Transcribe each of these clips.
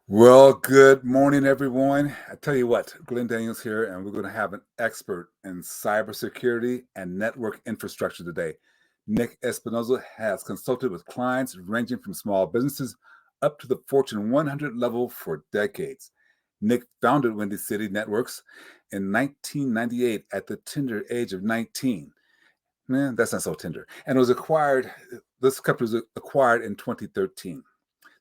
Well, good morning, everyone. I tell you what, Glenn Daniels here, and we're going to have an expert in cybersecurity and network infrastructure today. Nick Espinoza has consulted with clients ranging from small businesses up to the Fortune 100 level for decades. Nick founded Windy City Networks in 1998 at the tender age of 19. Man, that's not so tender. And this company was acquired in 2013.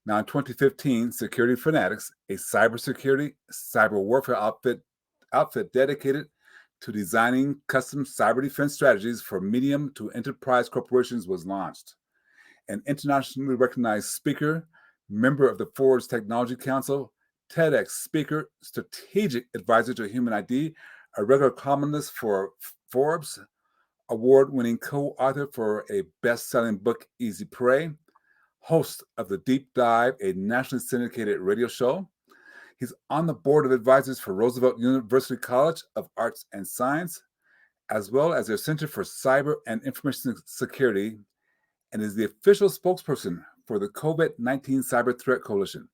Now, in 2015, Security Fanatics, a cyber warfare outfit dedicated to designing custom cyber defense strategies for medium to enterprise corporations, was launched. An internationally recognized speaker, member of the Forbes Technology Council, TEDx speaker, strategic advisor to Human ID, a regular columnist for Forbes, award-winning co-author for a best-selling book, Easy Prey, host of The Deep Dive, a nationally syndicated radio show. He's on the board of advisors for Roosevelt University College of Arts and Science, as well as their Center for Cyber and Information Security, and is the official spokesperson for the COVID-19 Cyber Threat Coalition.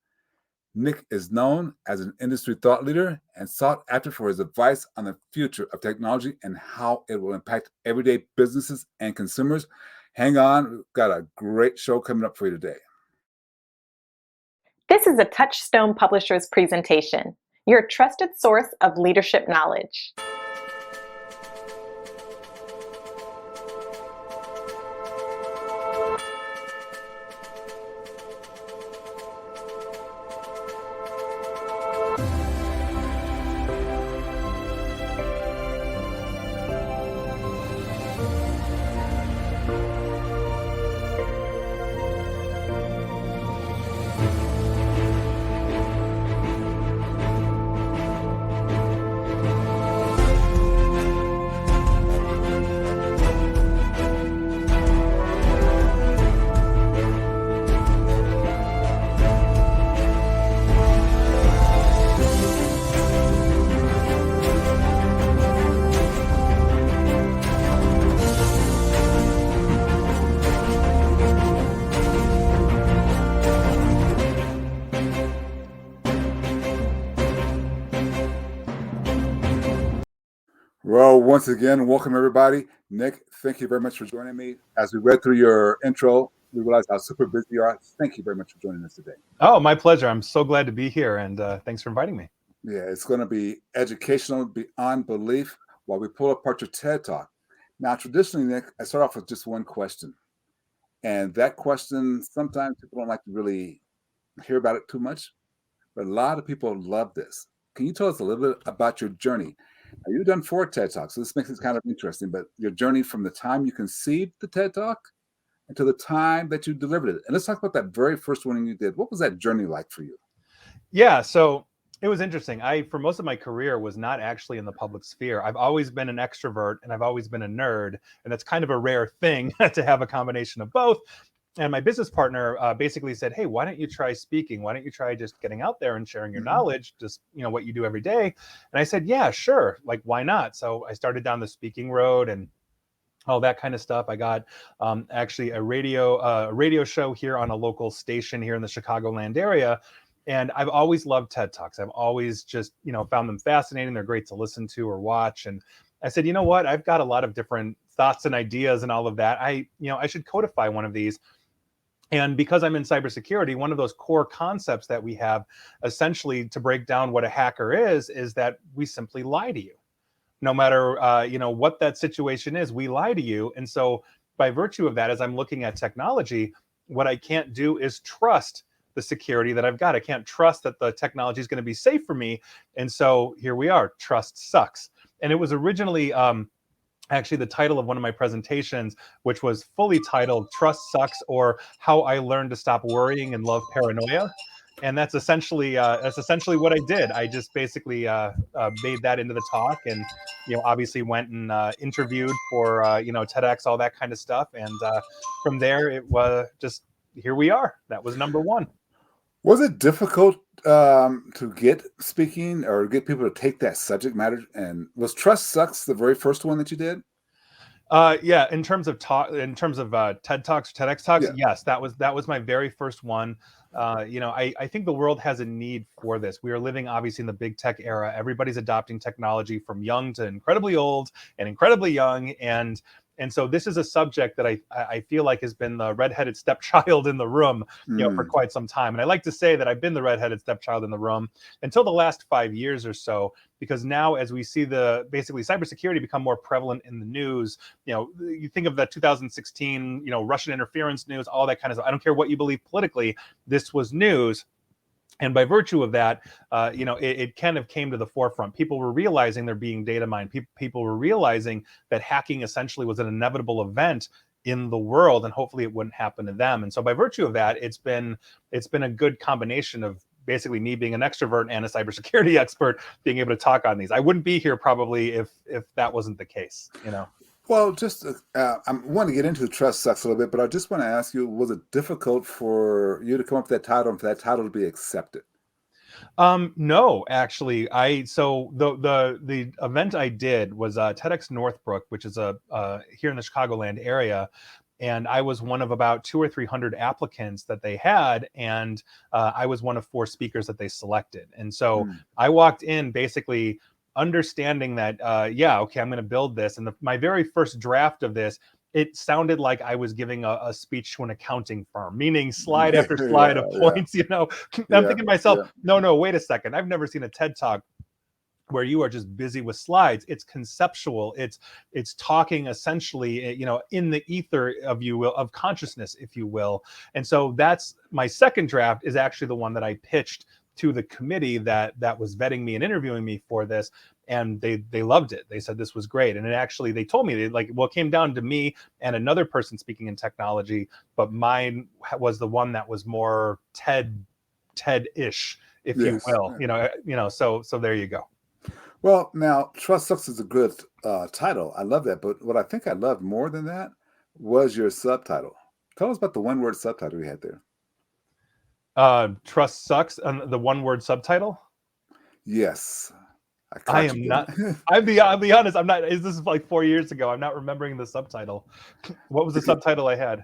Nick is known as an industry thought leader and sought after for his advice on the future of technology and how it will impact everyday businesses and consumers. Hang on, we've got a great show coming up for you today. This is a Touchstone Publishers presentation, your trusted source of leadership knowledge. Well, once again, welcome everybody. Nick, thank you very much for joining me. As we read through your intro, we realized how super busy you are. Thank you very much for joining us today. Oh, my pleasure. I'm so glad to be here, and thanks for inviting me. Yeah, it's going to be educational beyond belief while we pull apart your TED Talk. Now, traditionally, Nick, I start off with just one question. And that question, sometimes people don't like to really hear about it too much, but a lot of people love this. Can you tell us a little bit about your journey? Now, you've done 4 TED Talks, so this makes it kind of interesting, but your journey from the time you conceived the TED Talk until the time that you delivered it. And let's talk about that very first one you did. What was that journey like for you? Yeah, so it was interesting. For most of my career, was not actually in the public sphere. I've always been an extrovert, and I've always been a nerd, and that's kind of a rare thing to have a combination of both. And my business partner basically said, "Hey, why don't you try speaking? Why don't you try just getting out there and sharing your knowledge, just what you do every day?" And I said, "Yeah, sure. Like, why not?" So I started down the speaking road and all that kind of stuff. I got actually a radio show here on a local station here in the Chicagoland area. And I've always loved TED Talks. I've always just, found them fascinating. They're great to listen to or watch. And I said, you know what? I've got a lot of different thoughts and ideas and all of that. I should codify one of these. And because I'm in cybersecurity, one of those core concepts that we have essentially to break down what a hacker is that we simply lie to you. No matter, what that situation is, we lie to you. And so by virtue of that, as I'm looking at technology, what I can't do is trust the security that I've got. I can't trust that the technology is going to be safe for me. And so here we are, trust sucks. And it was originally actually the title of one of my presentations, which was fully titled Trust Sucks, or How I Learned to Stop Worrying and Love Paranoia. And that's essentially what I did. I just basically made that into the talk, and obviously went and interviewed for TEDx, all that kind of stuff. And from there, it was just, here we are. That was number 1. Was it difficult to get speaking or get people to take that subject matter? And was Trust Sucks the very first one that you did? Yeah, in terms of TED Talks, TEDx Talks, Yeah. yes, that was my very first one. I think the world has a need for this. We are living obviously in the big tech era. Everybody's adopting technology from young to incredibly old and incredibly young, and so this is a subject that I feel like has been the redheaded stepchild in the room, for Mm. quite some time. And I like to say that I've been the redheaded stepchild in the room until the last 5 years or so, because now as we see the basically cybersecurity become more prevalent in the news, you think of the 2016, Russian interference news, all that kind of stuff. I don't care what you believe politically, this was news. And by virtue of that, it kind of came to the forefront. People were realizing they're being data mined. People were realizing that hacking essentially was an inevitable event in the world, and hopefully it wouldn't happen to them. And so, by virtue of that, it's been a good combination of basically me being an extrovert and a cybersecurity expert, being able to talk on these. I wouldn't be here probably if that wasn't the case. Well, just I want to get into Trust Sucks a little bit, but I just want to ask you: was it difficult for you to come up with that title and for that title to be accepted? No, actually, so the event I did was TEDx Northbrook, which is here in the Chicagoland area, and I was one of about 200 or 300 applicants that they had, and I was one of 4 speakers that they selected. And so Mm. I walked in basically understanding that, okay, I'm going to build this, and my very first draft of this. It sounded like I was giving a speech to an accounting firm, meaning slide after slide of Yeah, points. I'm yeah, thinking to myself, yeah, no, wait a second. I've never seen a TED Talk where you are just busy with slides. It's conceptual. It's talking essentially, in the ether of consciousness, if you will. And so that's my second draft, is actually the one that I pitched to the committee that was vetting me and interviewing me for this, and they loved it. They said this was great, and they told me it came down to me and another person speaking in technology, but mine was the one that was more TED-ish, if you yes. will. So there you go. Well, now Trust Sucks is a good title. I love that, but what I think I loved more than that was your subtitle. Tell us about the one-word subtitle you had there. Trust Sucks, and the one-word subtitle. Yes, I I caught you, am didn't not. I? I'll be honest. I'm not. This is like 4 years ago. I'm not remembering the subtitle. What was the subtitle I had?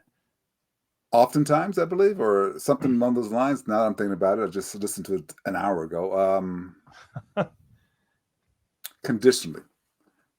Oftentimes, I believe, or something along those lines. Now that I'm thinking about it, I just listened to it an hour ago. Conditionally.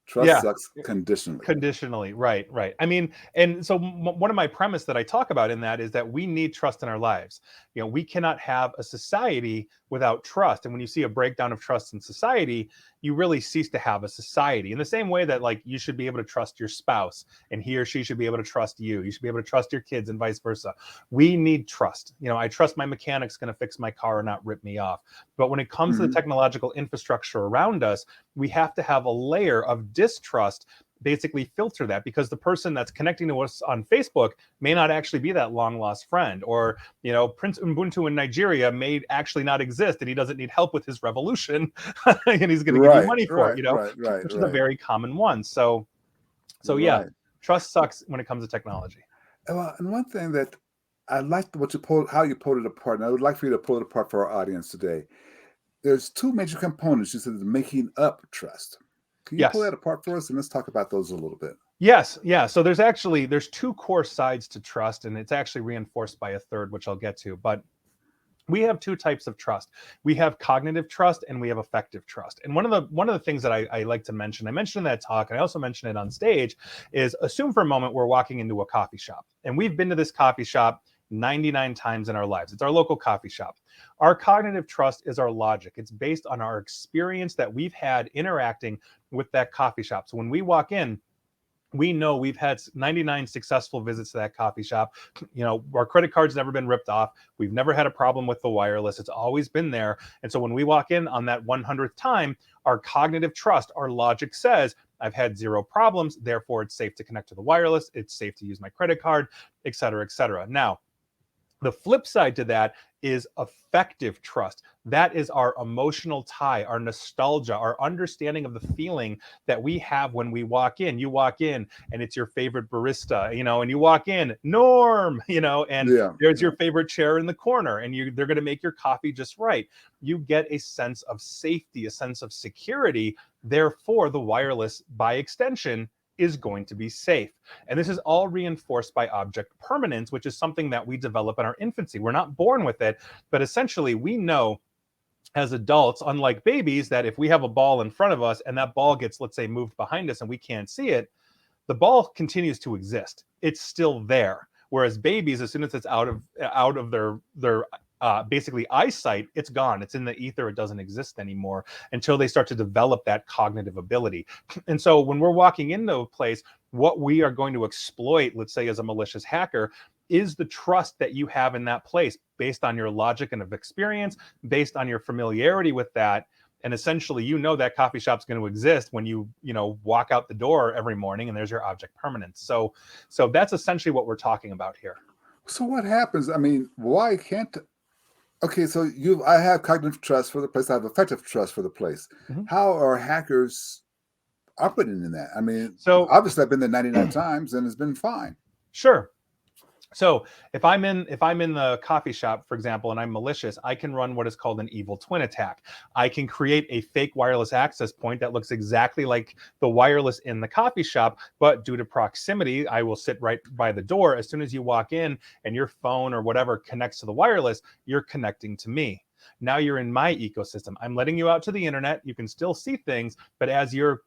Trust Yeah. sucks conditionally. Conditionally, right. I mean, and so one of my premise that I talk about in that is that we need trust in our lives. We cannot have a society without trust. And when you see a breakdown of trust in society, you really cease to have a society. In the same way that, like, you should be able to trust your spouse, and he or she should be able to trust you. You should be able to trust your kids, and vice versa. We need trust. I trust my mechanic's going to fix my car and not rip me off. But when it comes to the Mhm. technological infrastructure around us, we have to have a layer of distrust basically filter that, because the person that's connecting to us on Facebook may not actually be that long lost friend, or Prince Ubuntu in Nigeria may actually not exist, and he doesn't need help with his revolution and he's going to give you Right, money for it, right, right, right, which is a right, very common one. So yeah, right. trust sucks when it comes to technology. Well, and one thing that I liked how you pulled it apart, and I would like for you to pull it apart for our audience today. There's 2 major components. You said making up trust. Can you pull Yes. that apart for us, and let's talk about those a little bit? Yes, yeah. So there's 2 core sides to trust, and it's actually reinforced by a third, which I'll get to. But we have 2 types of trust. We have cognitive trust, and we have affective trust. And one of the things that I like to mention, I mentioned in that talk, and I also mentioned it on stage, is assume for a moment we're walking into a coffee shop, and we've been to this coffee shop 99 times in our lives. It's our local coffee shop. Our cognitive trust is our logic. It's based on our experience that we've had interacting with that coffee shop. So when we walk in, we know we've had 99 successful visits to that coffee shop. Our credit card's never been ripped off. We've never had a problem with the wireless. It's always been there. And so when we walk in on that 100th time, our cognitive trust, our logic says, I've had 0 problems. Therefore, it's safe to connect to the wireless. It's safe to use my credit card, et cetera, et cetera. Now, the flip side to that is affective trust. That is our emotional tie, our nostalgia, our understanding of the feeling that we have when we walk in. You walk in and it's your favorite barista, and you walk in, Norm, and Yeah, there's yeah. your favorite chair in the corner, and they're going to make your coffee just right. You get a sense of safety, a sense of security. Therefore, the wireless, by extension, is going to be safe. And this is all reinforced by object permanence, which is something that we develop in our infancy. We're not born with it, but essentially we know as adults, unlike babies, that if we have a ball in front of us and that ball gets, let's say, moved behind us and we can't see it, the ball continues to exist. It's still there. Whereas babies, as soon as it's out of their basically eyesight, it's gone. It's in the ether. It doesn't exist anymore until they start to develop that cognitive ability. And so when we're walking into a place, what we are going to exploit, let's say as a malicious hacker, is the trust that you have in that place based on your logic and of experience, based on your familiarity with that. And essentially, you know that coffee shop's going to exist when you walk out the door every morning, and there's your object permanence. So that's essentially what we're talking about here. So what happens? I mean, why can't? Okay, so I have cognitive trust for the place. I have effective trust for the place. Mm-hmm. How are hackers operating in that? I mean, so obviously I've been there 99 times and it's been fine. Sure. So if I'm in the coffee shop, for example, and I'm malicious, I can run what is called an evil twin attack. I can create a fake wireless access point that looks exactly like the wireless in the coffee shop, but due to proximity, I will sit right by the door. As soon as you walk in and your phone or whatever connects to the wireless, you're connecting to me. Now you're in my ecosystem. I'm letting you out to the internet. You can still see things, but as your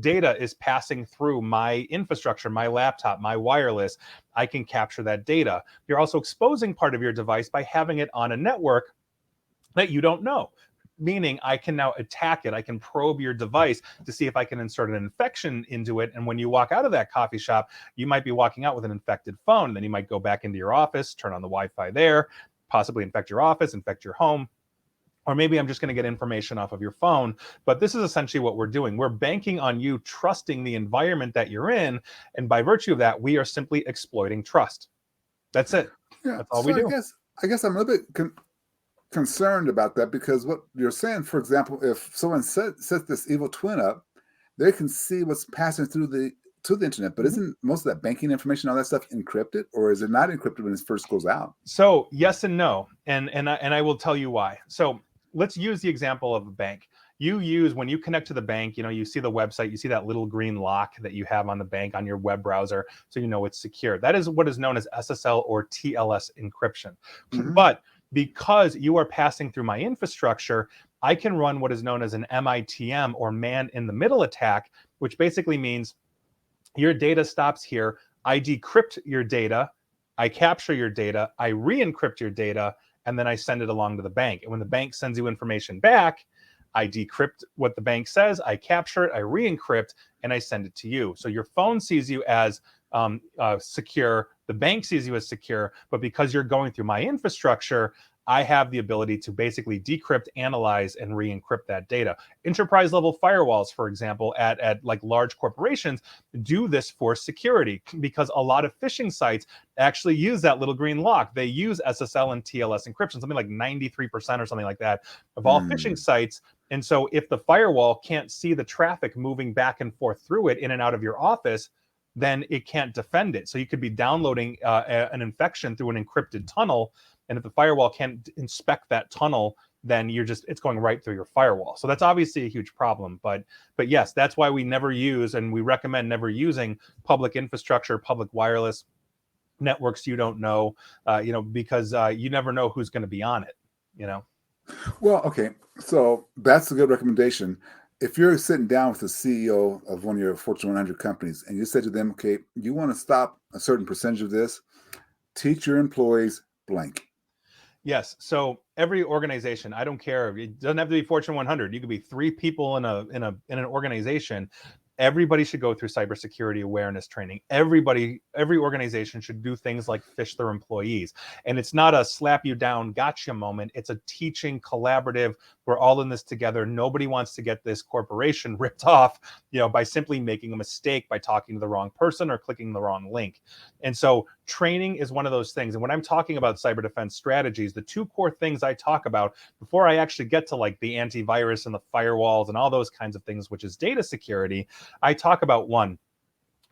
data is passing through my infrastructure, my laptop, my wireless, I can capture that data. You're also exposing part of your device by having it on a network that you don't know. Meaning I can now attack it. I can probe your device to see if I can insert an infection into it. And when you walk out of that coffee shop, you might be walking out with an infected phone. Then you might go back into your office, turn on the Wi-Fi there, possibly infect your office, infect your home. Or maybe I'm just going to get information off of your phone. But this is essentially what we're doing. We're banking on you trusting the environment that you're in. And by virtue of that, we are simply exploiting trust. That's it. Yeah, that's all we do. I guess I'm a little bit concerned about that, because what you're saying, for example, if someone sets this evil twin up, they can see what's passing through to the internet. But isn't most of that banking information, all that stuff, encrypted, or is it not encrypted when it first goes out? So yes and no. And I will tell you why. So let's use the example of a bank. When you connect to the bank, you see the website, you see that little green lock that you have on the bank on your web browser, so you know it's secure. That is what is known as SSL or TLS encryption. Mm-hmm. But because you are passing through my infrastructure, I can run what is known as an MITM, or man in the middle attack, which basically means your data stops here. I decrypt your data, I capture your data, I re-encrypt your data, and then I send it along to the bank. And when the bank sends you information back, I decrypt what the bank says, I capture it, I re-encrypt, and I send it to you. So your phone sees you as secure, the bank sees you as secure, but because you're going through my infrastructure, I have the ability to basically decrypt, analyze, and re-encrypt that data. Enterprise level firewalls, for example, at like large corporations do this for security, because a lot of phishing sites actually use that little green lock. They use SSL and TLS encryption, something like 93% or something like that of all phishing sites. And so if the firewall can't see the traffic moving back and forth through it in and out of your office, then it can't defend it. So you could be downloading an infection through an encrypted tunnel, and if the firewall can't inspect that tunnel, then it's going right through your firewall. So that's obviously a huge problem. But yes, that's why we never use, and we recommend never using, public infrastructure, public wireless networks you don't know, because you never know who's going to be on it, Well, okay, so that's a good recommendation. If you're sitting down with the CEO of one of your Fortune 100 companies and you said to them, okay, you want to stop a certain percentage of this, teach your employees blank. Yes. So every organization, I don't care. It doesn't have to be Fortune 100. You could be 3 people in an organization. Everybody should go through cybersecurity awareness training. Every organization should do things like phish their employees. And it's not a slap you down, gotcha moment. It's a teaching collaborative. We're all in this together. Nobody wants to get this corporation ripped off, by simply making a mistake by talking to the wrong person or clicking the wrong link. And so training is one of those things. And when I'm talking about cyber defense strategies, the 2 core things I talk about before I actually get to like the antivirus and the firewalls and all those kinds of things, which is data security, I talk about 1,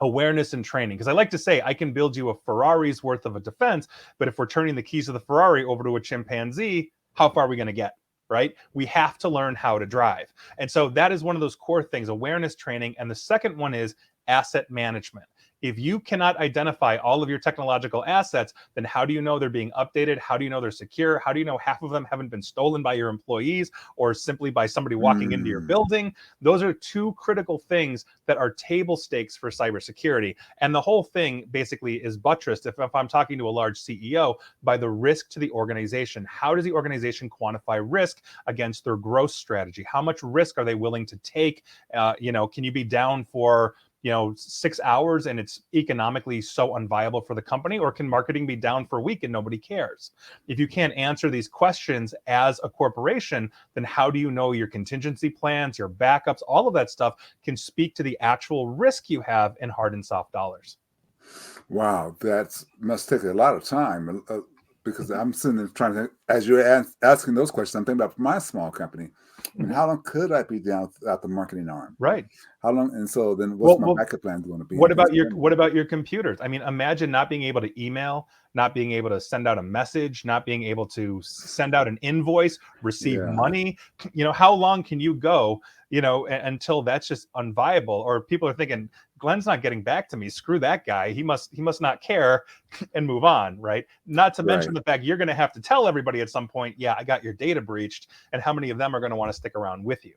awareness and training. Because I like to say I can build you a Ferrari's worth of a defense, but if we're turning the keys of the Ferrari over to a chimpanzee, how far are we going to get? Right? We have to learn how to drive. And so that is one of those core things, awareness training. And the second one is asset management. If you cannot identify all of your technological assets, then how do you know they're being updated? How do you know they're secure? How do you know half of them haven't been stolen by your employees or simply by somebody walking into your building? Those are two critical things that are table stakes for cybersecurity. And the whole thing basically is buttressed, if I'm talking to a large CEO, by the risk to the organization. How does the organization quantify risk against their growth strategy? How much risk are they willing to take? Can you be down for 6 hours and it's economically so unviable for the company, or can marketing be down for a week and nobody cares? If you can't answer these questions as a corporation, then how do you know your contingency plans, your backups, all of that stuff can speak to the actual risk you have in hard and soft dollars? Wow, that must take a lot of time because I'm sitting there trying to, as you're asking those questions, I'm thinking about my small company. I mean, how long could I be down without the marketing arm? Right. How long? And so then what's my backup plan going to be? What about your computers? I mean, imagine not being able to email, not being able to send out a message, not being able to send out an invoice, receive money. How long can you go, until that's just unviable? Or people are thinking, Glenn's not getting back to me. Screw that guy. He must not care, and move on, right? Not to mention the fact you're going to have to tell everybody at some point, yeah, I got your data breached, and how many of them are going to want to stick around with you?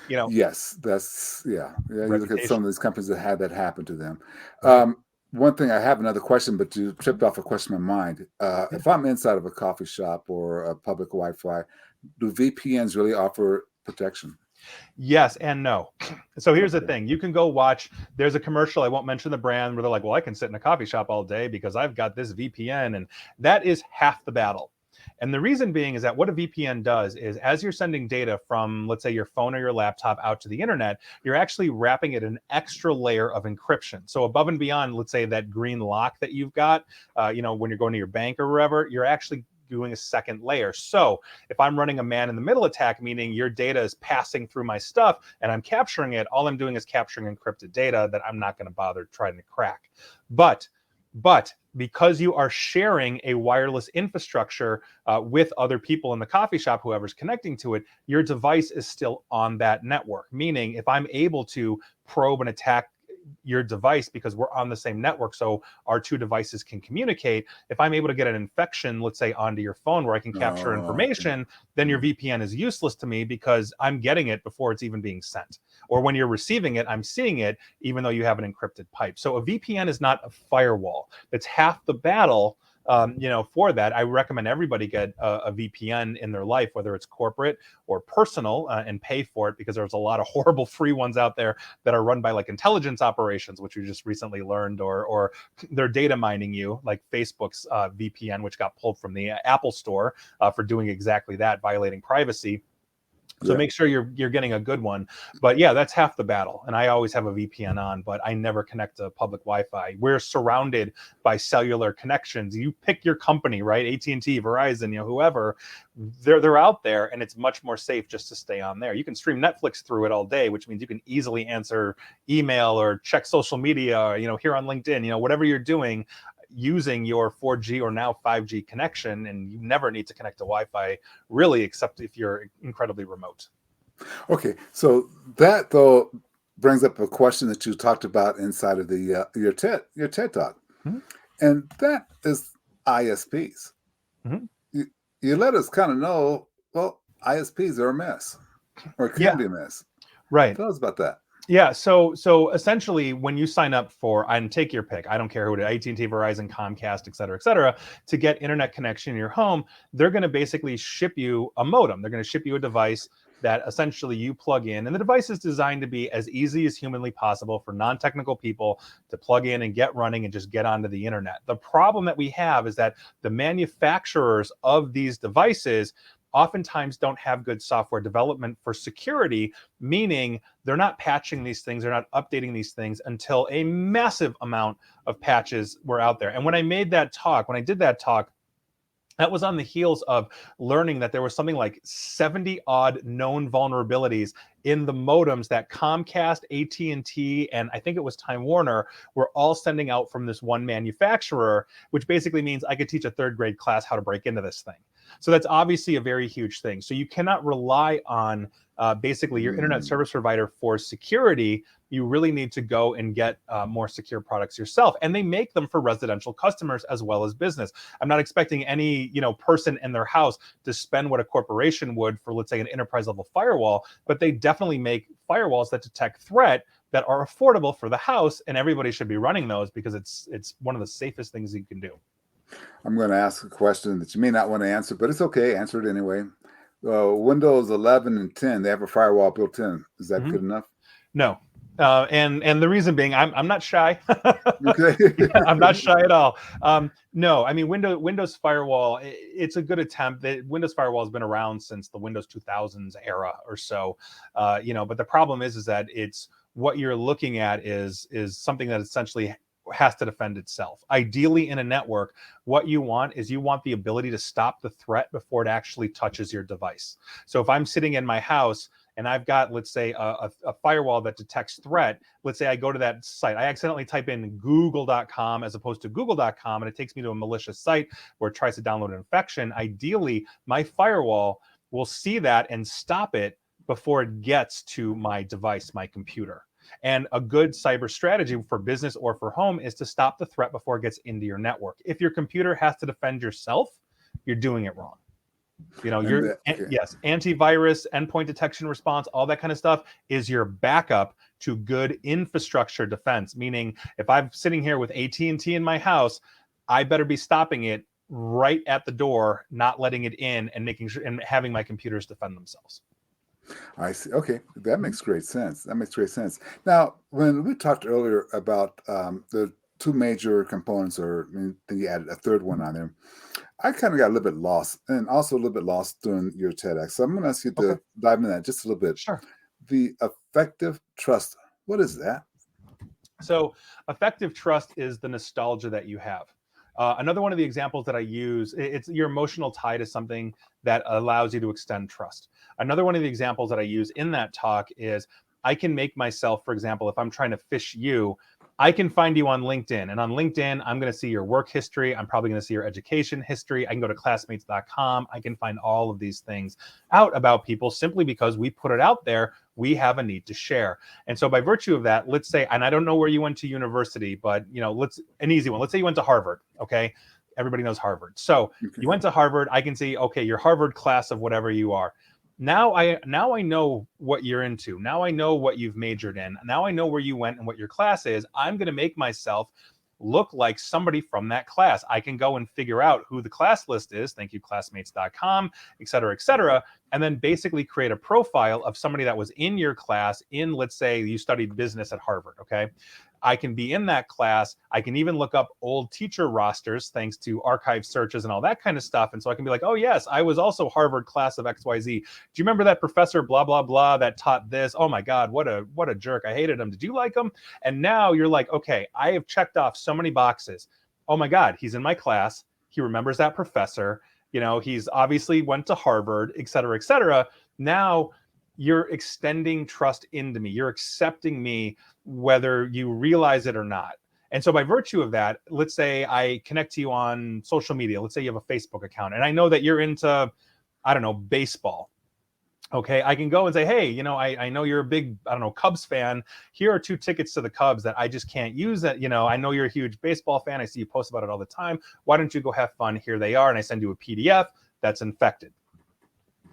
Yes, that's you look at some of these companies that had that happen to them. One thing, I have another question, but you tripped off a question in my mind. If I'm inside of a coffee shop or a public Wi-Fi, do VPNs really offer protection? Yes and no. So here's the thing. You can go watch, there's a commercial, I won't mention the brand, where they're like, well, I can sit in a coffee shop all day because I've got this VPN, and that is half the battle. And the reason being is that what a VPN does is, as you're sending data from, let's say, your phone or your laptop out to the internet, you're actually wrapping it an extra layer of encryption. So above and beyond, let's say, that green lock that you've got, when you're going to your bank or wherever, you're actually doing a second layer. So if I'm running a man-in-the-middle attack, meaning your data is passing through my stuff and I'm capturing it, all I'm doing is capturing encrypted data that I'm not going to bother trying to crack. But because you are sharing a wireless infrastructure with other people in the coffee shop, whoever's connecting to it, your device is still on that network. Meaning, if I'm able to probe and attack your device because we're on the same network, so our two devices can communicate, if I'm able to get an infection, let's say, onto your phone where I can capture information, then your VPN is useless to me because I'm getting it before it's even being sent. Or when you're receiving it, I'm seeing it even though you have an encrypted pipe. So a VPN is not a firewall. It's half the battle. For that, I recommend everybody get a VPN in their life, whether it's corporate or personal, and pay for it, because there's a lot of horrible free ones out there that are run by like intelligence operations, which we just recently learned, or they're data mining you, like Facebook's VPN, which got pulled from the Apple Store for doing exactly that, violating privacy. So make sure you're getting a good one. But yeah, that's half the battle. And I always have a VPN on, but I never connect to public Wi-Fi. We're surrounded by cellular connections. You pick your company, right? AT&T, Verizon, whoever, they're out there, and it's much more safe just to stay on there. You can stream Netflix through it all day, which means you can easily answer email or check social media, here on LinkedIn, whatever you're doing, using your 4G or now 5G connection, and you never need to connect to Wi-Fi really, except if you're incredibly remote. Okay, so that though brings up a question that you talked about inside of the your TED Talk, and that is ISPs. You let us kind of know, well, ISPs are a mess, or can be a mess. Right. Tell us about that. Yeah, so essentially, when you sign up for, and take your pick, I don't care who it is, AT&T, Verizon, Comcast, et cetera, to get internet connection in your home, they're going to basically ship you a modem. They're going to ship you a device that essentially you plug in, and the device is designed to be as easy as humanly possible for non-technical people to plug in and get running and just get onto the internet. The problem that we have is that the manufacturers of these devices oftentimes don't have good software development for security, meaning they're not patching these things, they're not updating these things until a massive amount of patches were out there. And when I did that talk, that was on the heels of learning that there was something like 70 odd known vulnerabilities in the modems that Comcast, AT&T, and I think it was Time Warner were all sending out from this one manufacturer, which basically means I could teach a third grade class how to break into this thing. So that's obviously a very huge thing. So you cannot rely on basically your internet service provider for security. You really need to go and get more secure products yourself. And they make them for residential customers as well as business. I'm not expecting any, person in their house to spend what a corporation would for, let's say, an enterprise level firewall, but they definitely make firewalls that detect threat that are affordable for the house, and everybody should be running those because it's one of the safest things you can do. I'm going to ask a question that you may not want to answer, but it's okay. Answer it anyway. Windows 11 and 10, they have a firewall built in. Is that good enough? No. And the reason being, I'm not shy. Okay. I'm not shy at all. No, I mean, Windows Firewall, it's a good attempt. Windows Firewall has been around since the Windows 2000s era or so, but the problem is that it's what you're looking at is something that essentially has to defend itself. Ideally, in a network, what you want the ability to stop the threat before it actually touches your device. So if I'm sitting in my house and I've got, let's say, a firewall that detects threat, let's say I go to that site, I accidentally type in google.com as opposed to google.com, and it takes me to a malicious site where it tries to download an infection. Ideally, my firewall will see that and stop it before it gets to my device, my computer. And a good cyber strategy for business or for home is to stop the threat before it gets into your network. If your computer has to defend yourself, you're doing it wrong. Yes, antivirus, endpoint detection response, all that kind of stuff is your backup to good infrastructure defense. Meaning, if I'm sitting here with AT&T in my house, I better be stopping it right at the door, not letting it in, and making sure and having my computers defend themselves. I see. Okay, that makes great sense. Now, when we talked earlier about the two major components, or then you added a third one on there, I kind of got a little bit lost, and also a little bit lost during your TEDx. So I'm going to ask you to dive into that just a little bit. Sure. The effective trust. What is that? So effective trust is the nostalgia that you have. Another one of the examples that I use, it's your emotional tie to something that allows you to extend trust. Another one of the examples that I use in that talk is I can make myself, for example, if I'm trying to fish you, I can find you on LinkedIn. And on LinkedIn, I'm going to see your work history. I'm probably going to see your education history. I can go to classmates.com. I can find all of these things out about people simply because we put it out there. We have a need to share. And so by virtue of that, let's say, and I don't know where you went to university, but an easy one. Let's say you went to Harvard. Okay. Everybody knows Harvard. So you went to Harvard. I can see, okay, your Harvard class of whatever you are. Now I know what you're into. Now I know what you've majored in. Now I know where you went and what your class is. I'm going to make myself look like somebody from that class. I can go and figure out who the class list is. Thank you, classmates.com, et cetera, and then basically create a profile of somebody that was in your class in, let's say you studied business at Harvard, okay? I can be in that class. I can even look up old teacher rosters thanks to archive searches and all that kind of stuff. And so I can be like, oh yes, I was also Harvard class of XYZ. Do you remember that professor blah, blah, blah that taught this? Oh my God, what a jerk. I hated him. Did you like him? And now you're like, okay, I have checked off so many boxes. Oh my God, he's in my class. He remembers that professor. He's obviously went to Harvard, et cetera, et cetera. Now you're extending trust into me. You're accepting me whether you realize it or not. And so by virtue of that, let's say I connect to you on social media. Let's say you have a Facebook account and I know that you're into, I don't know, baseball. Okay, I can go and say, hey, I know you're a big, Cubs fan. Here are 2 tickets to the Cubs that I just can't use. That, I know you're a huge baseball fan. I see you post about it all the time. Why don't you go have fun? Here they are. And I send you a PDF that's infected.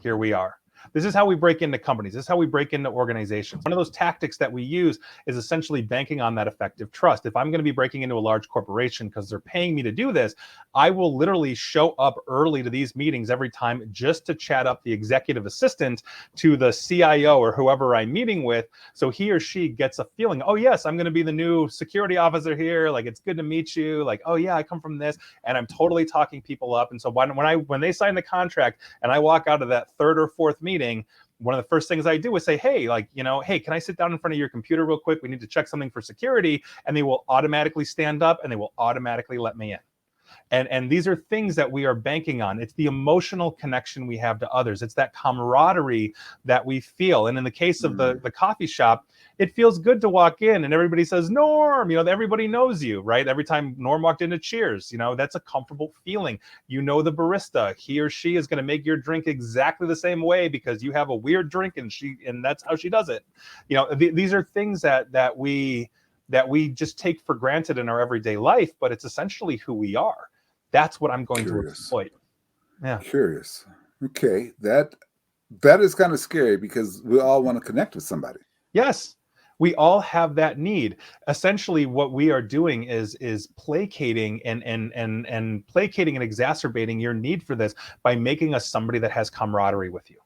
Here we are. This is how we break into companies. This is how we break into organizations. One of those tactics that we use is essentially banking on that effective trust. If I'm going to be breaking into a large corporation because they're paying me to do this, I will literally show up early to these meetings every time just to chat up the executive assistant to the CIO or whoever I'm meeting with. So he or she gets a feeling, oh yes, I'm going to be the new security officer here. Like, it's good to meet you. Like, oh yeah, I come from this. And I'm totally talking people up. And so when they sign the contract and I walk out of that 3rd or 4th meeting, one of the first things I do is say, hey, hey, can I sit down in front of your computer real quick? We need to check something for security. And they will automatically stand up and they will automatically let me in. And these are things that we are banking on. It's the emotional connection we have to others. It's that camaraderie that we feel. And in the case of the coffee shop, it feels good to walk in and everybody says, Norm, everybody knows you, right? Every time Norm walked into Cheers, that's a comfortable feeling. The barista, he or she is going to make your drink exactly the same way because you have a weird drink and that's how she does it. These are things that we just take for granted in our everyday life, but it's essentially who we are. That's what I'm going to exploit. Yeah. Curious. Okay. That is kind of scary because we all want to connect with somebody. Yes. We all have that need. Essentially, what we are doing is placating and placating and exacerbating your need for this by making us somebody that has camaraderie with you.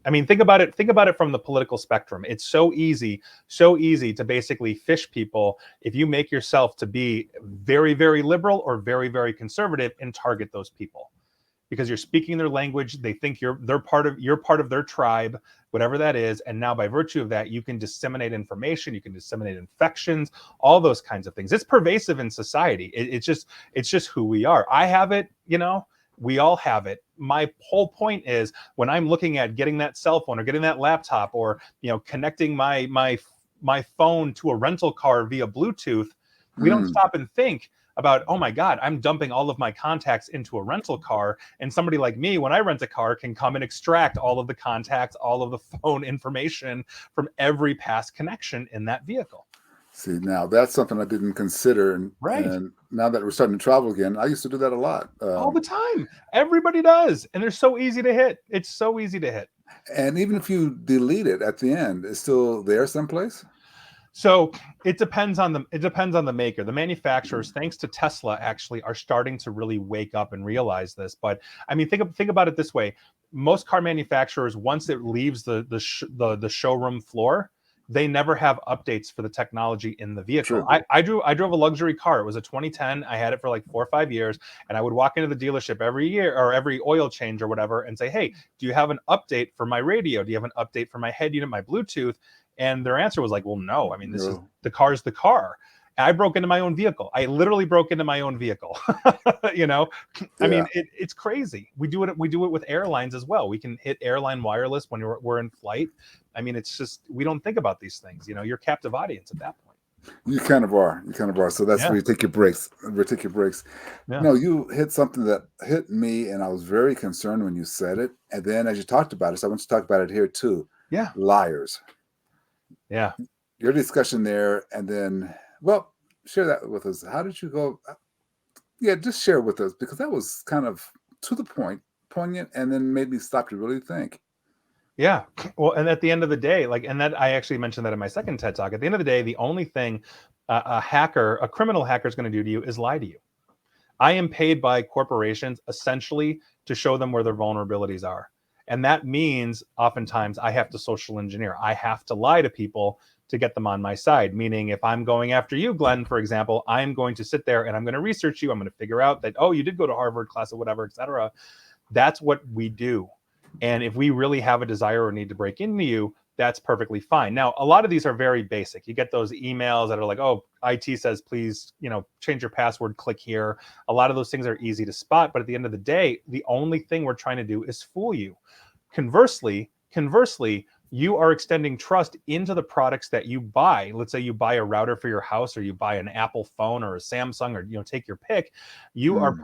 I mean, think about it from the political spectrum. It's so easy to basically fish people if you make yourself to be very, very liberal or very, very conservative and target those people. Because you're speaking their language, they think you're part of their tribe, whatever that is, and now by virtue of that, you can disseminate information, you can disseminate infections, all those kinds of things. It's pervasive in society. It's just who we are. I have it, we all have it. My whole point is when I'm looking at getting that cell phone or getting that laptop or connecting my phone to a rental car via Bluetooth, we don't stop and think about, oh my God, I'm dumping all of my contacts into a rental car. And somebody like me, when I rent a car, can come and extract all of the contacts, all of the phone information from every past connection in that vehicle. See, now that's something I didn't consider. And now that we're starting to travel again, I used to do that a lot. All the time. Everybody does. And they're so easy to hit. It's so easy to hit. And even if you delete it at the end, it's still there someplace? So it depends on the maker. The manufacturers, thanks to Tesla, actually are starting to really wake up and realize this. But I mean, think about it this way: most car manufacturers, once it leaves the showroom floor, they never have updates for the technology in the vehicle. I drove a luxury car. It was a 2010. I had it for like 4 or 5 years, and I would walk into the dealership every year or every oil change or whatever and say, "Hey, do you have an update for my radio? Do you have an update for my head unit, my Bluetooth?" And their answer was like, well, no. I mean, this is the car's the car. And I broke into my own vehicle. I literally broke into my own vehicle. I mean, it's crazy. We do it with airlines as well. We can hit airline wireless when we're in flight. I mean, it's just, we don't think about these things. You're captive audience at that point. You kind of are. So that's where you take your breaks. Yeah. No, you hit something that hit me, and I was very concerned when you said it. And then as you talked about it, so I want to talk about it here too. Yeah. Liars. Yeah. Your discussion there, and then, well, share that with us. How did you go? Yeah, just share with us, because that was kind of to the point, poignant, and then made me stop to really think. Yeah. Well, and at the end of the day, and that I actually mentioned that in my second TED Talk, at the end of the day, the only thing a criminal hacker is going to do to you is lie to you. I am paid by corporations essentially to show them where their vulnerabilities are. And that means oftentimes I have to social engineer. I have to lie to people to get them on my side. Meaning if I'm going after you, Glenn, for example, I'm going to sit there and I'm going to research you. I'm going to figure out that, oh, you did go to Harvard class or whatever, et cetera. That's what we do. And if we really have a desire or need to break into you, that's perfectly fine. Now, a lot of these are very basic. You get those emails that are like, oh, IT says, please, change your password, click here. A lot of those things are easy to spot. But at the end of the day, the only thing we're trying to do is fool you. Conversely, you are extending trust into the products that you buy. Let's say you buy a router for your house, or you buy an Apple phone or a Samsung, or take your pick. You are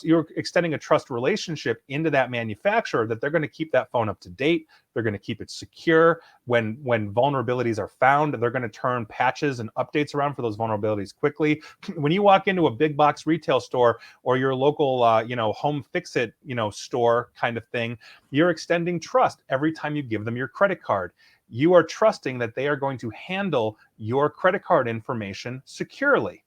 you're extending a trust relationship into that manufacturer that they're going to keep that phone up to date. They're going to keep it secure. When vulnerabilities are found, they're going to turn patches and updates around for those vulnerabilities quickly. When you walk into a big box retail store or your local home fix-it store kind of thing, you're extending trust every time you give them your credit card. You are trusting that they are going to handle your credit card information securely.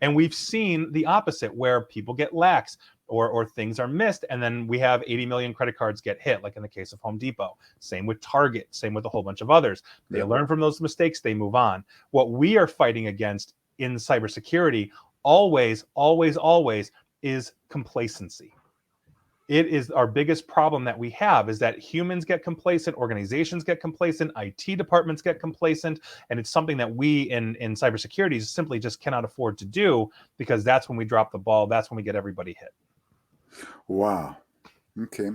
And we've seen the opposite, where people get lax or things are missed, and then we have 80 million credit cards get hit, like in the case of Home Depot. Same with Target, same with a whole bunch of others. They learn from those mistakes, they move on. What we are fighting against in cybersecurity always is complacency. It is our biggest problem that we have, is that humans get complacent, organizations get complacent, IT departments get complacent, and it's something that we in cybersecurity simply just cannot afford to do, because that's when we drop the ball. That's when we get everybody hit. Wow. Okay.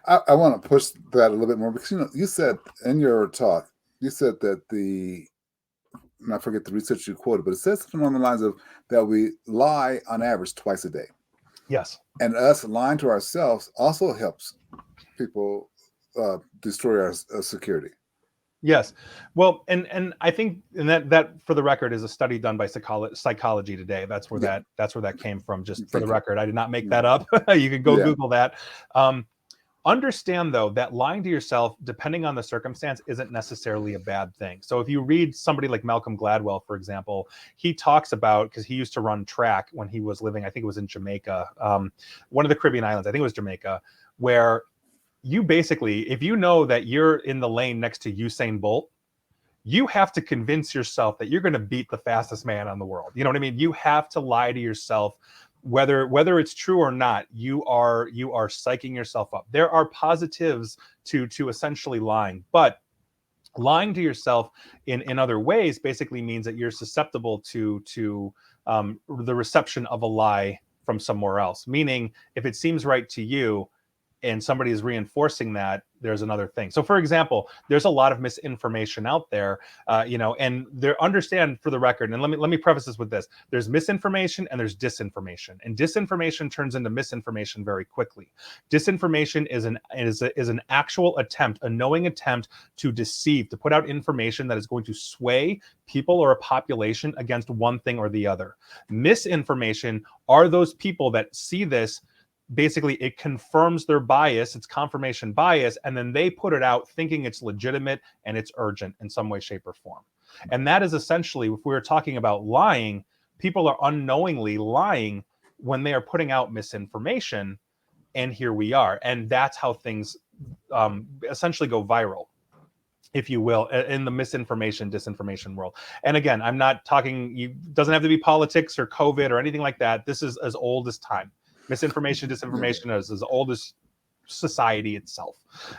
I want to push that a little bit more, because you said in your talk, you said that and I forget the research you quoted, but it says something along the lines of that we lie on average twice a day. Yes. And us lying to ourselves also helps people destroy our security. Yes. Well, and I think, and that for the record is a study done by Psychology Today. That's where that came from. Just for the record, I did not make that up. You can go Google that. Understand, though, that lying to yourself, depending on the circumstance, isn't necessarily a bad thing. So if you read somebody like Malcolm Gladwell, for example, he talks about, because he used to run track when he was living, I think it was in Jamaica, one of the Caribbean islands, I think it was Jamaica, where you basically, if you know that you're in the lane next to Usain Bolt, you have to convince yourself that you're going to beat the fastest man on the world. You know what I mean? You have to lie to yourself. Whether it's true or not, you are psyching yourself up. There are positives to essentially lying, but lying to yourself in other ways basically means that you're susceptible to the reception of a lie from somewhere else. Meaning, if it seems right to you and somebody is reinforcing that, there's another thing. So, for example, there's a lot of misinformation out there, and understand, for the record, and let me preface this with this: there's misinformation and there's disinformation, and disinformation turns into misinformation very quickly. Disinformation is an actual attempt, a knowing attempt to deceive, to put out information that is going to sway people or a population against one thing or the other. Misinformation are those people that see this. Basically, it confirms their bias, it's confirmation bias, and then they put it out thinking it's legitimate and it's urgent in some way, shape, or form. And that is essentially, if we're talking about lying, people are unknowingly lying when they are putting out misinformation, and here we are. And that's how things essentially go viral, if you will, in the misinformation, disinformation world. And again, I'm not talking, it doesn't have to be politics or COVID or anything like that. This is as old as time. Misinformation, disinformation is as old as society itself.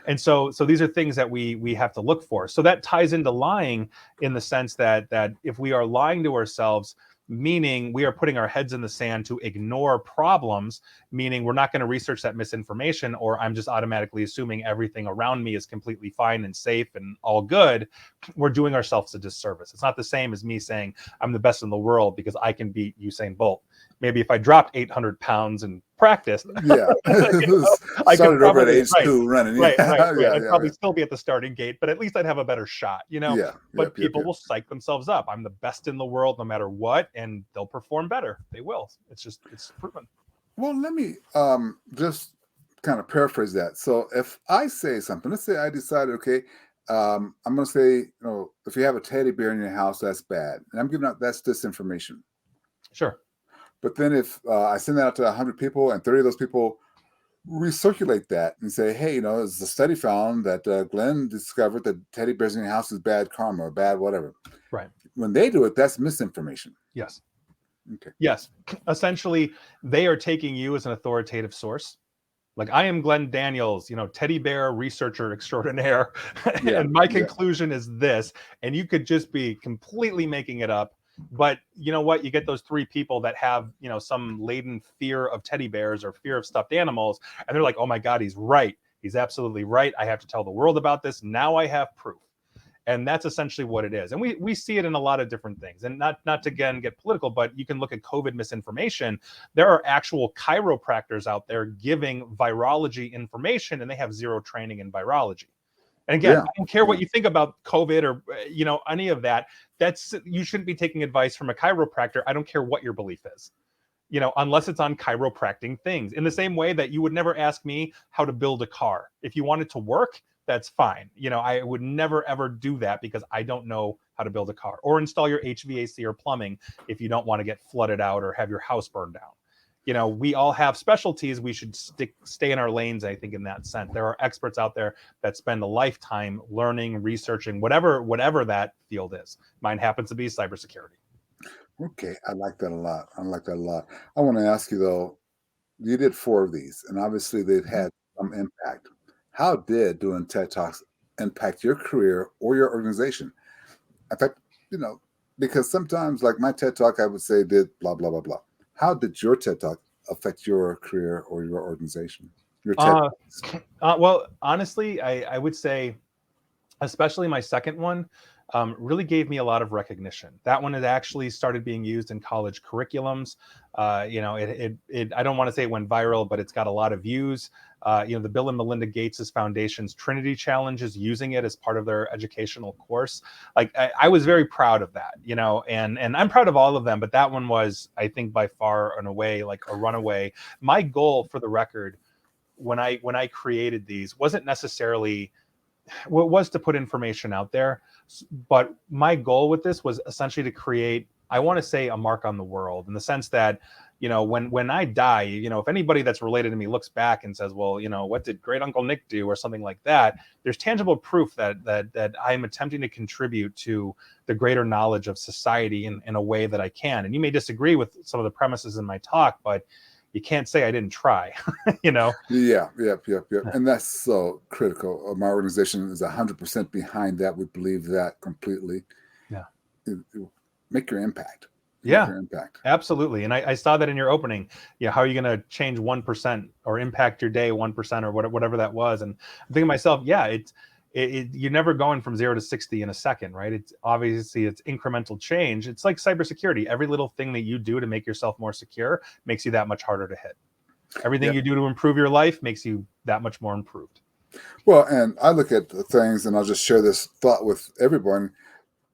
And so these are things that we have to look for. So that ties into lying in the sense that if we are lying to ourselves, meaning we are putting our heads in the sand to ignore problems, meaning we're not going to research that misinformation, or I'm just automatically assuming everything around me is completely fine and safe and all good, we're doing ourselves a disservice. It's not the same as me saying I'm the best in the world because I can beat Usain Bolt. Maybe if I dropped 800 pounds and practiced, I started over at age 2 running. Right. I'd probably still be at the starting gate, but at least I'd have a better shot, But people will psych themselves up. I'm the best in the world no matter what, and they'll perform better. They will. It's proven. Well, let me just kind of paraphrase that. So if I say something, let's say I decided, okay, I'm going to say, if you have a teddy bear in your house, that's bad. And I'm giving out, that's disinformation. Sure. But then if I send that out to 100 people and 30 of those people recirculate that and say, hey, there's a study found that Glenn discovered that teddy bears in your house is bad karma or bad whatever. Right. When they do it, that's misinformation. Yes. Okay. Yes. Essentially, they are taking you as an authoritative source. Like, I am Glenn Daniels, teddy bear researcher extraordinaire. And my conclusion is this. And you could just be completely making it up. But you know what? You get those 3 people that have, some latent fear of teddy bears or fear of stuffed animals. And they're like, oh my God, he's right. He's absolutely right. I have to tell the world about this. Now I have proof. And that's essentially what it is. And we see it in a lot of different things. And not to, again, get political, but you can look at COVID misinformation. There are actual chiropractors out there giving virology information, and they have 0 training in virology. And again, I don't care what you think about COVID or, any of that. You shouldn't be taking advice from a chiropractor. I don't care what your belief is, unless it's on chiropractic things. In the same way that you would never ask me how to build a car. If you want it to work, that's fine. I would never, ever do that because I don't know how to build a car or install your HVAC or plumbing if you don't want to get flooded out or have your house burned down. We all have specialties. We should stay in our lanes, I think, in that sense. There are experts out there that spend a lifetime learning, researching, whatever that field is. Mine happens to be cybersecurity. Okay. I like that a lot. I want to ask you, though, you did 4 of these, and obviously they've had some impact. How did doing TED Talks impact your career or your organization? In fact, you know, because sometimes, like my TED Talk, I would say did blah blah blah blah. How did your TED Talk affect your career or your organization? Your TED Uh, Talks. well, honestly, I would say, especially my second one, really gave me a lot of recognition. That one had actually started being used in college curriculums. I don't want to say it went viral, but it's got a lot of views. The Bill and Melinda Gates Foundation's Trinity Challenge is using it as part of their educational course. Like I was very proud of that, and I'm proud of all of them, but that one was, I think, by far and away like a runaway. My goal, for the record, when I created these, wasn't necessarily was to put information out there, but my goal with this was essentially to create, I want to say, a mark on the world, in the sense that, when I die, if anybody that's related to me looks back and says, well, what did great uncle Nick do, or something like that, there's tangible proof that I'm attempting to contribute to the greater knowledge of society in a way that I can. And you may disagree with some of the premises in my talk, but you can't say I didn't try. Yeah. And that's so critical. My organization is 100% behind that. We believe that completely. Yeah. Make your impact. Yeah. Your impact. Absolutely. And I saw that in your opening. Yeah. How are you going to change 1% or impact your day 1% or whatever that was? And I'm thinking to myself, yeah, you're never going from 0 to 60 in a second, right? It's obviously it's incremental change. It's like cybersecurity. Every little thing that you do to make yourself more secure makes you that much harder to hit. Everything you do to improve your life makes you that much more improved. Well, and I look at the things, and I'll just share this thought with everyone.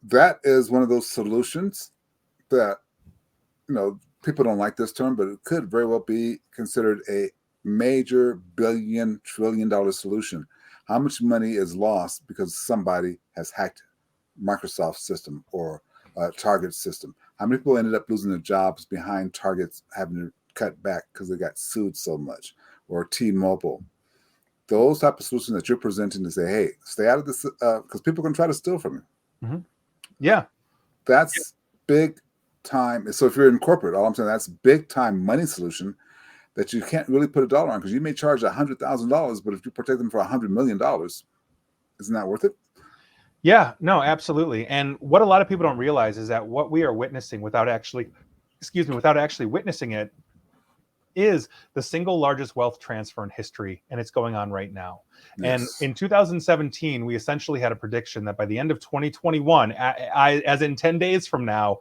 That is one of those solutions that, people don't like this term, but it could very well be considered a major trillion-dollar solution. How much money is lost because somebody has hacked Microsoft system or Target system? How many people ended up losing their jobs behind Target's having to cut back because they got sued so much, or T-Mobile? Those type of solutions that you're presenting to say, hey, stay out of this, because people can try to steal from you. Mm-hmm. Yeah. That's big time. So if you're in corporate, all I'm saying, that's big time money solution that you can't really put a dollar on, because you may charge $100,000, but if you protect them for $100 million, isn't that worth it? Yeah, no, absolutely. And what a lot of people don't realize is that what we are witnessing without actually witnessing it is the single largest wealth transfer in history, and it's going on right now. Yes. And in 2017, we essentially had a prediction that by the end of 2021, as in 10 days from now,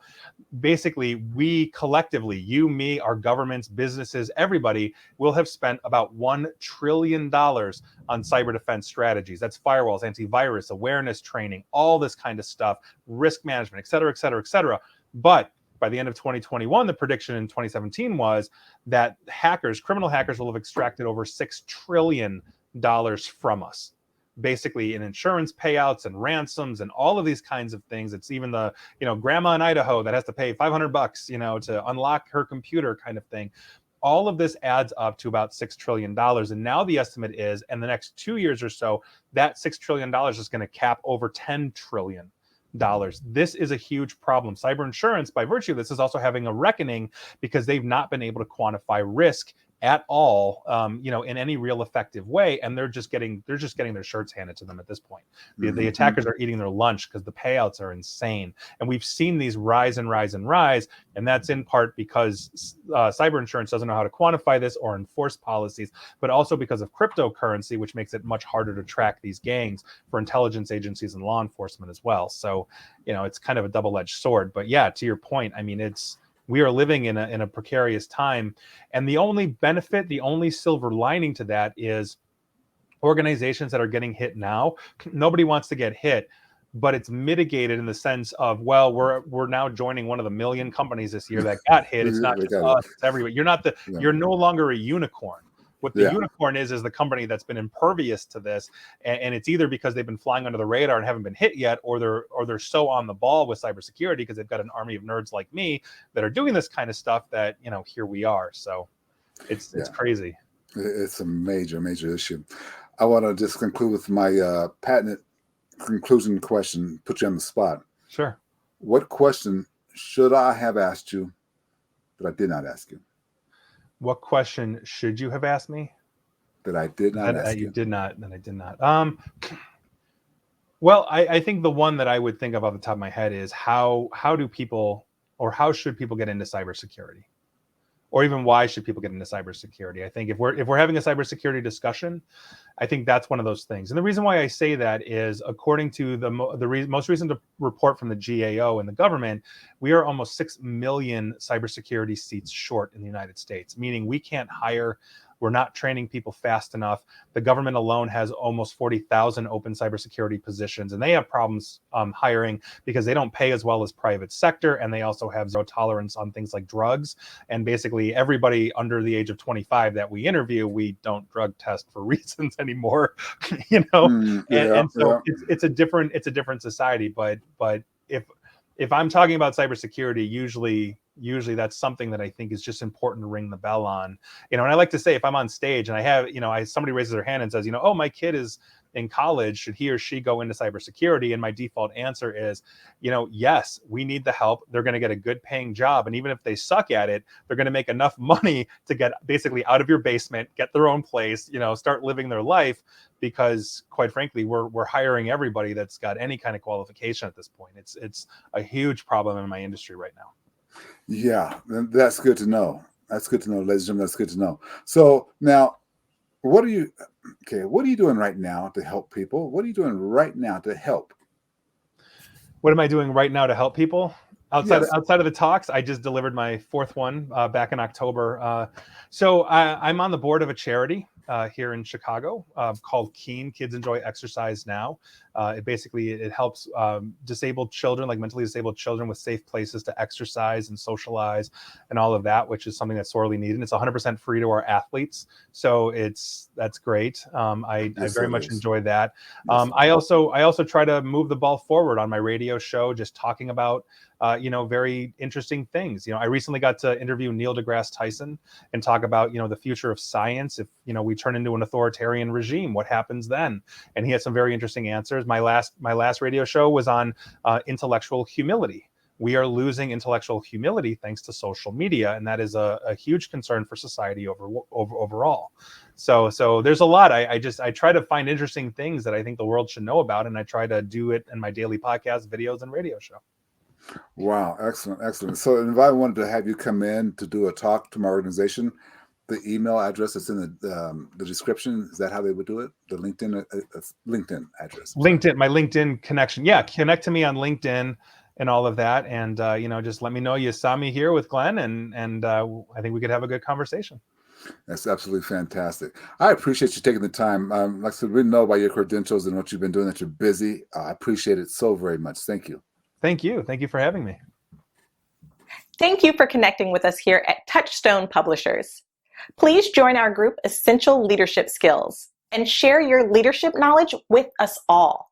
basically we collectively, you, me, our governments, businesses, everybody will have spent about $1 trillion on cyber defense strategies. That's firewalls, antivirus, awareness training, all this kind of stuff, risk management, et cetera, et cetera, et cetera. But by the end of 2021, the prediction in 2017 was that criminal hackers will have extracted over $6 trillion from us, basically in insurance payouts and ransoms and all of these kinds of things. It's even the, grandma in Idaho that has to pay $500, to unlock her computer kind of thing. All of this adds up to about $6 trillion. And now the estimate is, in the next 2 years or so, that $6 trillion is going to cap over $10 trillion. This is a huge problem. Cyber insurance, by virtue of this, is also having a reckoning because they've not been able to quantify risk at all, in any real effective way, and they're just getting their shirts handed to them at this point. The attackers are eating their lunch because the payouts are insane, and we've seen these rise and rise and rise, and that's in part because cyber insurance doesn't know how to quantify this or enforce policies, but also because of cryptocurrency, which makes it much harder to track these gangs for intelligence agencies and law enforcement as well. So, it's kind of a double-edged sword. But yeah, to your point, I mean, we are living in a precarious time. And the only benefit, the only silver lining to that is organizations that are getting hit now, nobody wants to get hit, but it's mitigated in the sense of, well, we're now joining one of the million companies this year that got hit. It's not just us, it's everybody. You're no longer a unicorn. What the unicorn is the company that's been impervious to this, and it's either because they've been flying under the radar and haven't been hit yet, or they're so on the ball with cybersecurity because they've got an army of nerds like me that are doing this kind of stuff that, here we are. So it's crazy. It's a major issue. I want to just conclude with my patented conclusion question, put you on the spot. Sure. What question should I have asked you that I did not ask you? What question should you have asked me? That I did not ask You you. did not. That I did not. Well, I think the one that I would think of off the top of my head is how do people, or how should people get into cybersecurity? Or even why should people get into cybersecurity? I think if we're having a cybersecurity discussion, I think that's one of those things. And the reason why I say that is, according to the most recent report from the GAO and the government, we are almost 6 million cybersecurity seats short in the United States, meaning we can't hire. We're not training people fast enough. The government alone has almost 40,000 open cybersecurity positions, and they have problems hiring because they don't pay as well as private sector, and they also have zero tolerance on things like drugs. And basically, everybody under the age of 25 that we interview, we don't drug test for reasons anymore, you know. And so it's a different society. But if I'm talking about cybersecurity, usually that's something that I think is just important to ring the bell on, you know. And I like to say, if I'm on stage and I have, you know, somebody raises their hand and says, you know, oh, my kid is in college, should he or she go into cybersecurity? And my default answer is, you know, yes, we need the help. They're going to get a good paying job. And even if they suck at it, they're going to make enough money to get basically out of your basement, get their own place, you know, start living their life. Because quite frankly, we're hiring everybody that's got any kind of qualification at this point. It's a huge problem in my industry right now. Yeah, that's good to know. That's good to know, ladies and gentlemen. That's good to know. So now, what are you doing right now to help people? What are you doing right now to help? What am I doing right now to help people? Outside of the talks, I just delivered my fourth one back in October. So I'm on the board of a charity here in Chicago called KEEN, Kids Enjoy Exercise Now. It helps disabled children, like mentally disabled children, with safe places to exercise and socialize and all of that, which is something that's sorely needed. It's 100% free to our athletes, so that's great. I very much enjoy that. I also try to move the ball forward on my radio show, just talking about very interesting things. You know, I recently got to interview Neil deGrasse Tyson and talk about, the future of science. If, we turn into an authoritarian regime, what happens then? And he had some very interesting answers. My last radio show was on intellectual humility. We are losing intellectual humility thanks to social media, and that is a huge concern for society overall. So there's a lot. I try to find interesting things that I think the world should know about, and I try to do it in my daily podcast, videos, and radio show. Wow, excellent. So if I wanted to have you come in to do a talk to my organization, the email address is in the description. Is that how they would do it? The LinkedIn address. LinkedIn, my LinkedIn connection. Yeah, connect to me on LinkedIn and all of that, and just let me know you saw me here with Glenn, and I think we could have a good conversation. That's absolutely fantastic. I appreciate you taking the time. Like I said, we know by your credentials and what you've been doing that you're busy. I appreciate it so very much. Thank you. Thank you. Thank you for having me. Thank you for connecting with us here at Touchstone Publishers. Please join our group Essential Leadership Skills and share your leadership knowledge with us all.